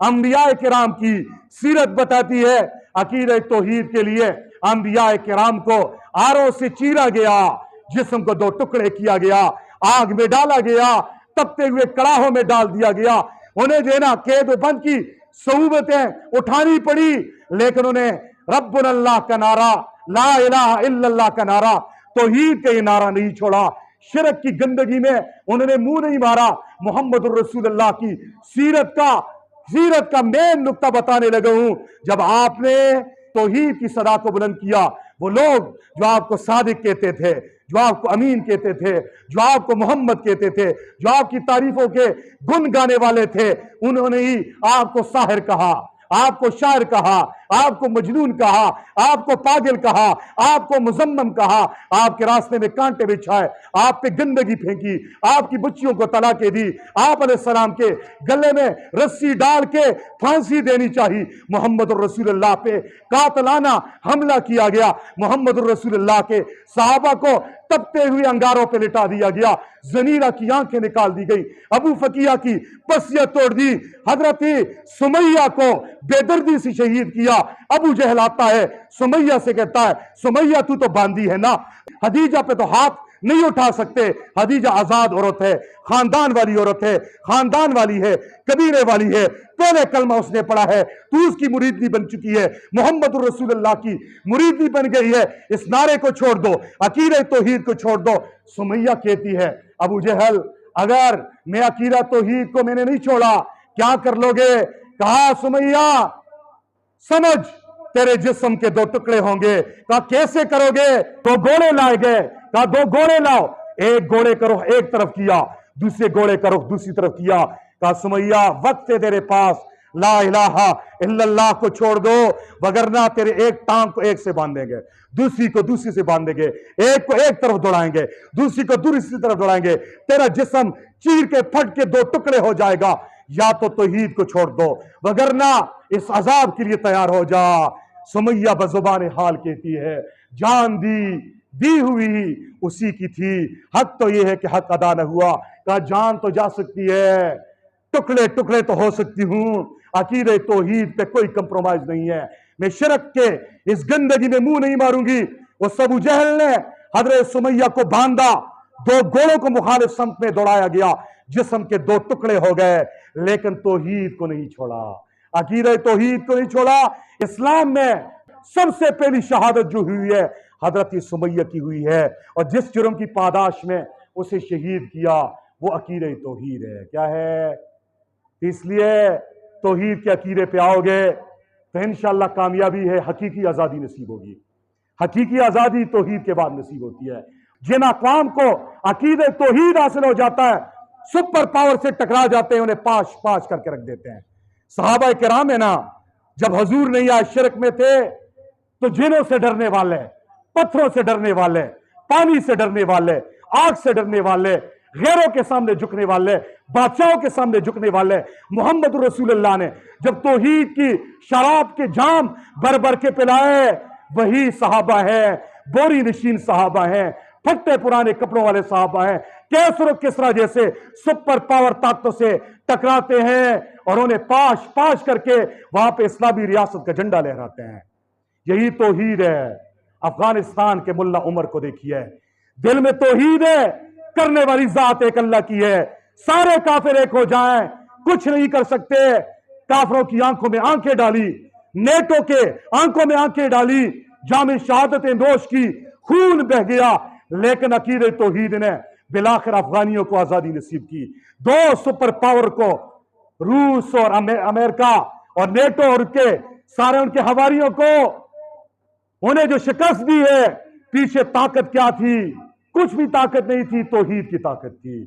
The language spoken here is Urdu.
انبیاء کرام کی سیرت بتاتی ہے عقیدہ توحید کے لیے انبیاء کرام کو آروں سے چیرا گیا، جسم کو دو ٹکڑے کیا گیا، آگ میں ڈالا گیا، تپتے ہوئے کڑاہوں میں ڈال دیا گیا، انہیں جو ہے نا قید و بند کی صعوبتیں اٹھانی پڑی، لیکن انہیں ربنا اللہ کا نعرہ، لا الہ الا اللہ کا نعرہ، توحید کا یہ نعرہ نہیں چھوڑا، شرک کی گندگی میں انہوں نے منہ نہیں مارا۔ محمد الرسول اللہ کی سیرت کا مین نقطہ بتانے لگا ہوں۔ جب آپ نے توحید کی صدا کو بلند کیا، وہ لوگ جو آپ کو صادق کہتے تھے، جو آپ کو امین کہتے تھے، جو آپ کو محمد کہتے تھے، جو آپ کی تعریفوں کے گن گانے والے تھے، انہوں نے ہی آپ کو ساحر کہا، آپ کو شاعر کہا، آپ کو مجنون کہا، آپ کو پاگل کہا، آپ کو مذمم کہا، آپ کے راستے میں کانٹے بچھائے، آپ پہ گندگی پھینکی، آپ کی بچیوں کو طلاقیں دی، آپ علیہ السلام کے گلے میں رسی ڈال کے پھانسی دینی چاہی، محمد الرسول اللہ پہ قاتلانہ حملہ کیا گیا، محمد الرسول اللہ کے صحابہ کو تپتے ہوئے انگاروں پہ لٹا دیا گیا، زنیرہ کی آنکھیں نکال دی گئی، ابو فقیہ کی پسیہ توڑ دی، حضرت سمیہ کو بے دردی سے شہید کیا۔ ابو جہل آتا ہے سمیہ سے کہتا ہے سمیہ تو باندھی ہے نا، خدیجہ پہ تو ہاتھ نہیں اٹھا سکتے، خدیجہ آزاد عورت ہے، خاندان والی عورت ہے، خاندان والی ہے، قبیلے والی ہے، پہلے کلمہ اس نے پڑھا ہے، تو اس کی مریدی بن چکی ہے، محمد الرسول اللہ کی مریدی بن گئی ہے، اس نعرے کو چھوڑ دو، عقیدہ توحید کو چھوڑ دو۔ سمیہ کہتی ہے ابو جہل اگر میں عقیدہ توحید کو میں نے نہیں چھوڑا کیا کر لو گے؟ کہا سمیہ سمجھ تیرے جسم کے دو ٹکڑے ہوں گے۔ کہا کیسے کرو گے؟ تو گھوڑے لائے گئے، کہا دو گھوڑے لاؤ، ایک گھوڑے کا رخ ایک طرف کیا، دوسرے گھوڑے کا رخ دوسری طرف کیا، کہا سمیہ وقت ہے تیرے پاس، لا الہ الا اللہ کو چھوڑ دو وگرنہ تیرے ایک ٹانگ کو ایک سے باندھیں گے، دوسری کو دوسری سے باندھیں گے، ایک کو ایک طرف دوڑائیں گے، دوسری کو دوسری طرف دوڑائیں گے، تیرا جسم چیر کے پھٹ کے دو ٹکڑے ہو جائے گا، یا تو توحید کو چھوڑ دو وگرنہ اس عذاب کے لیے تیار ہو جا۔ سمیہ بزبان حال کہتی ہے جان دی ہوئی اسی کی تھی، حق تو یہ ہے کہ حق ادا نہ ہوا۔ کہا جان تو جا سکتی ہے، ٹکڑے ٹکڑے تو ہو سکتی ہوں، عقیدہ توحید پہ کوئی کمپرومائز نہیں ہے، میں شرک کے اس گندگی میں منہ نہیں ماروں گی۔ وہ ابو جہل نے حضرت سمیہ کو باندھا، دو گھوڑوں کو مخالف سمت میں دوڑایا گیا، جسم کے دو ٹکڑے ہو گئے، لیکن توحید کو نہیں چھوڑا، عقیدہ توحید کو نہیں چھوڑا۔ اسلام میں سب سے پہلی شہادت جو ہوئی ہے حضرت سمیہ کی ہوئی ہے، اور جس جرم کی پاداش میں اسے شہید کیا وہ عقیدہ توحید ہے۔ کیا ہے؟ اس لیے توحید کے عقیدے پہ آؤ گے تو انشاءاللہ کامیابی ہے، حقیقی آزادی نصیب ہوگی۔ حقیقی آزادی توحید کے بعد نصیب ہوتی ہے۔ جن اقوام کو عقیدہ توحید حاصل ہو جاتا ہے سپر پاور سے ٹکرا جاتے ہیں، انہیں پاش پاش کر کے رکھ دیتے ہیں۔ صحابہ کرام ہے نا، جب حضور نہیں آئے شرک میں تھے تو جنوں سے ڈرنے والے، پتھروں سے ڈرنے والے، پانی سے ڈرنے والے، آگ سے ڈرنے والے، غیروں کے سامنے جھکنے والے، بادشاہوں کے سامنے جھکنے والے، محمد رسول اللہ نے جب توحید کی شراب کے جام بھر بھر کے پلائے، وہی صحابہ ہیں، بوری نشین صحابہ ہیں، پھٹے پرانے کپڑوں والے صحابہ ہیں، کیسر و کسرا جیسے سپر پاور طاقتوں سے ٹکراتے ہیں اور انہیں پاش پاش کر کے وہاں پہ اسلامی ریاست کا جھنڈا لہراتے ہیں۔ یہی توحید ہے۔ افغانستان کے ملا عمر کو دیکھیے، دل میں توحید ہے، کرنے والی ذات ایک اللہ کی ہے، سارے کافر ایک ہو جائیں کچھ نہیں کر سکتے۔ کافروں کی آنکھوں میں آنکھیں ڈالی، نیٹوں کے آنکھوں میں آنکھیں ڈالی، جامع شہادتیں نوش کی، خون بہ گیا، لیکن عقیدہ توحید نے بالآخر افغانیوں کو آزادی نصیب کی۔ دو سپر پاور کو، روس اور امریکہ اور نیٹو اور سارے ان کے حواریوں کو، انہیں جو شکست دی ہے، پیچھے طاقت کیا تھی؟ کچھ بھی طاقت نہیں تھی، توحید کی طاقت تھی۔